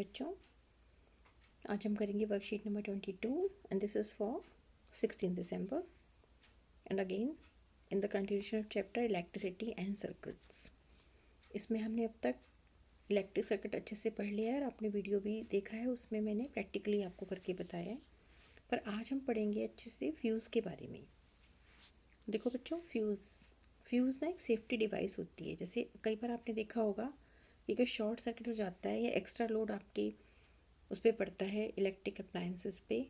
बच्चों, आज हम करेंगे worksheet number 22 and this is for 16 December and again in the continuation of chapter electricity and circuits. इसमें हमने अब तक इलेक्ट्रिक सर्किट अच्छे से पढ़ लिया है और आपने वीडियो भी देखा है, उसमें मैंने प्रैक्टिकली आपको करके बताया है। पर आज हम पढ़ेंगे अच्छे से फ्यूज़ के बारे में। देखो बच्चों, फ्यूज़ ना एक सेफ्टी डिवाइस होती है। जैसे कई बार आपने देखा होगा कि अगर शॉर्ट सर्किट हो जाता है या एक्स्ट्रा लोड आपके उस पर पड़ता है इलेक्ट्रिक अप्लायंसेस पे,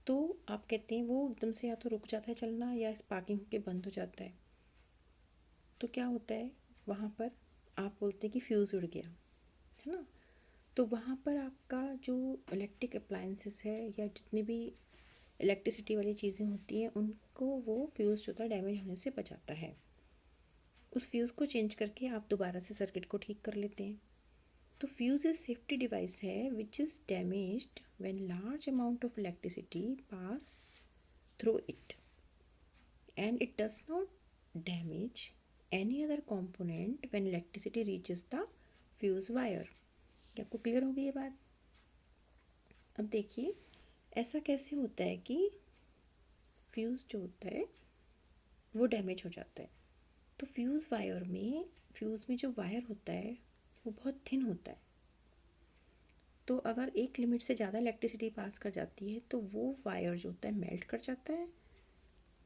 तो आप कहते हैं वो एकदम से या तो रुक जाता है चलना या स्पार्किंग होकर बंद हो जाता है। तो क्या होता है वहाँ पर, आप बोलते हैं कि फ्यूज़ उड़ गया, है ना। तो वहाँ पर आपका जो इलेक्ट्रिक अप्लायंसेस है या जितनी भी इलेक्ट्रिसिटी वाली चीज़ें होती हैं उनको वो फ्यूज़ जो था डैमेज होने से बचाता है। उस फ्यूज़ को चेंज करके आप दोबारा से सर्किट को ठीक कर लेते हैं। तो फ्यूज़ एक सेफ्टी डिवाइस है which is damaged when large amount of electricity pass through it and it does not damage any other component when electricity reaches the fuse wire. क्या आपको क्लियर हो गई ये बात? अब देखिए ऐसा कैसे होता है कि फ्यूज़ जो होता है वो डैमेज हो जाता है। तो फ्यूज़ में जो वायर होता है वो बहुत थिन होता है। तो अगर एक लिमिट से ज़्यादा इलेक्ट्रिसिटी पास कर जाती है तो वो वायर जो होता है मेल्ट कर जाता है,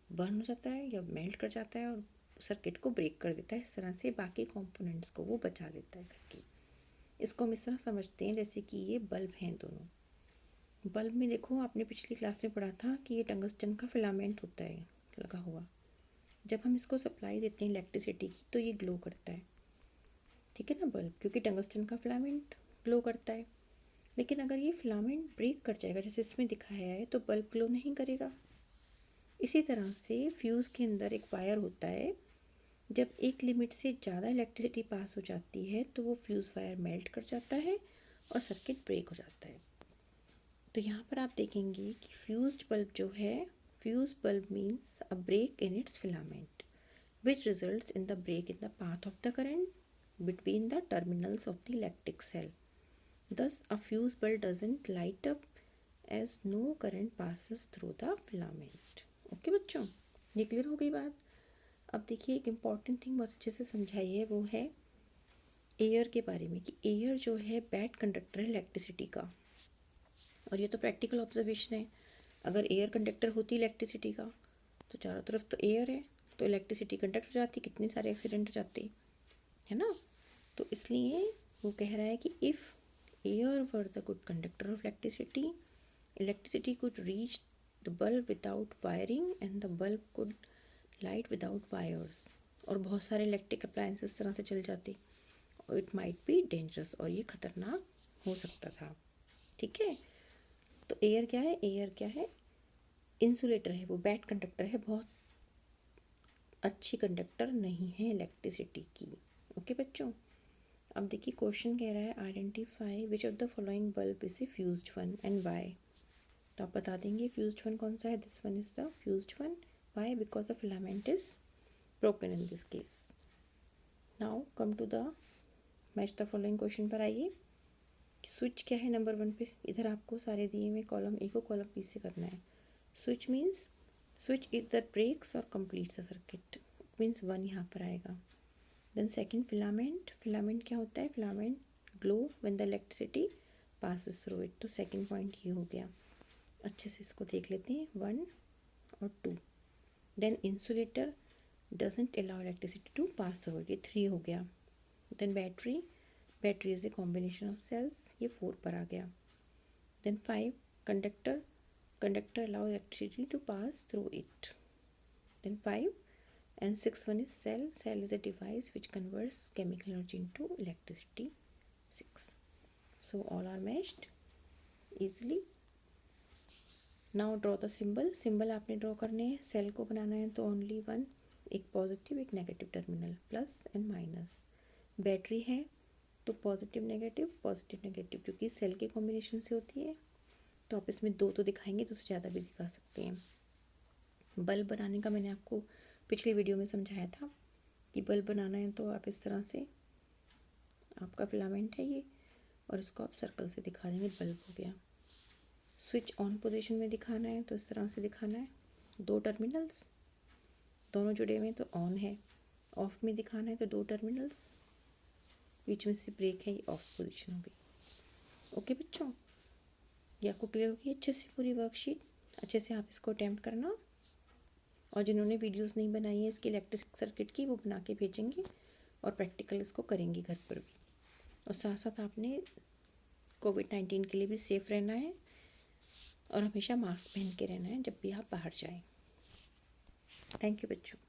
बर्न हो जाता है या मेल्ट कर जाता है और सर्किट को ब्रेक कर देता है। इस तरह से बाकी कंपोनेंट्स को वो बचा लेता है करके। इसको हम इस तरह समझते हैं जैसे कि ये बल्ब हैं दोनों। बल्ब में देखो, आपने पिछली क्लास में पढ़ा था कि ये टंगस्टन का फिलामेंट होता है लगा हुआ। जब हम इसको सप्लाई देते हैं इलेक्ट्रिसिटी की तो ये ग्लो करता है, ठीक है ना बल्ब, क्योंकि टंगस्टन का फिलामेंट ग्लो करता है। लेकिन अगर ये फिलामेंट ब्रेक कर जाएगा जैसे इसमें दिखाया है तो बल्ब ग्लो नहीं करेगा। इसी तरह से फ्यूज़ के अंदर एक वायर होता है, जब एक लिमिट से ज़्यादा इलेक्ट्रिसिटी पास हो जाती है तो वो फ्यूज़ वायर मेल्ट कर जाता है और सर्किट ब्रेक हो जाता है। तो यहाँ पर आप देखेंगे कि फ्यूज्ड बल्ब जो है, fuse bulb means a break in its filament which results in the break in the path of the current between the terminals of the electric cell. Thus, a fuse bulb doesn't light up as no current passes through the filament. Okay बच्चों, ये clear हो गई बात। अब देखिए एक important thing बहुत अच्छे से समझाई है, वो है एयर के बारे में कि एयर जो है बैड कंडक्टर है इलेक्ट्रिसिटी का। और ये तो प्रैक्टिकल ऑब्जर्वेशन है। अगर एयर कंडक्टर होती इलेक्ट्रिसिटी का तो चारों तरफ तो एयर है, तो इलेक्ट्रिसिटी कंडक्ट हो जाती, कितने सारे एक्सीडेंट हो जाते, है ना। तो इसलिए वो कह रहा है कि if air were the good conductor of electricity could reach the bulb without wiring and the bulb could light without wires। और बहुत सारे इलेक्ट्रिक अप्लायंसेस इस तरह से चल जाते और इट माइट बी डेंजरस, और ये खतरनाक हो सकता था, ठीक है। तो एयर क्या है? एयर क्या है? इंसुलेटर है, वो बैड कंडक्टर है, बहुत अच्छी कंडक्टर नहीं है इलेक्ट्रिसिटी की। ओके बच्चों, अब देखिए क्वेश्चन कह रहा है identify which of the following bulb is a fused one and why. तो आप बता देंगे फ्यूज्ड वन कौन सा है। This one is the fused one. Why? Because the filament is broken in this case. Now come to the match the following question पर आइए। Switch क्या है नंबर 1 पे, इधर आपको सारे दिए हुए कॉलम ए को कॉलम बी से करना है। Switch means switch is the breaks or completes the circuit, means 1 यहाँ पर आएगा। देन सेकंड फिलामेंट क्या होता है? Filament glow when the electricity passes through it. तो सेकंड पॉइंट ये हो गया। अच्छे से इसको देख लेते हैं 1 और 2। Then insulator doesn't allow electricity to pass through it, ये 3 हो गया। Then battery is a combination of cells, ये 4 पर आ गया। Then 5 conductor allow electricity to pass through it. Then 5 and 6 one is cell is a device which converts chemical energy into electricity। 6, so all are matched easily। now draw the symbol आपने draw करने हैं। Cell को बनाना है तो only 1, एक positive एक negative terminal, plus and minus. Battery है तो पॉजिटिव नेगेटिव क्योंकि सेल के कॉम्बिनेशन से होती है, तो आप इसमें 2 तो दिखाएंगे तो उससे ज़्यादा भी दिखा सकते हैं। बल्ब बनाने का मैंने आपको पिछली वीडियो में समझाया था कि बल्ब बनाना है तो आप इस तरह से, आपका फिलामेंट है ये, और इसको आप सर्कल से दिखा देंगे, बल्ब हो गया। स्विच ऑन पोजीशन में दिखाना है तो इस तरह से दिखाना है, 2 टर्मिनल्स दोनों जुड़े हुए हैं तो ऑन है। ऑफ में दिखाना है तो 2 टर्मिनल्स, बीच में से ब्रेक है, ये ऑफ पोजीशन हो गई। ओके बच्चों, ये आपको क्लियर होगी अच्छे से पूरी वर्कशीट। अच्छे से आप इसको अटेम्प्ट करना, और जिन्होंने वीडियोस नहीं बनाई है इसकी इलेक्ट्रिक सर्किट की, वो बना के भेजेंगे और प्रैक्टिकल इसको करेंगे घर पर भी। और साथ साथ आपने कोविड-19 के लिए भी सेफ़ रहना है और हमेशा मास्क पहन के रहना है जब भी आप बाहर जाएं। थैंक यू बच्चों।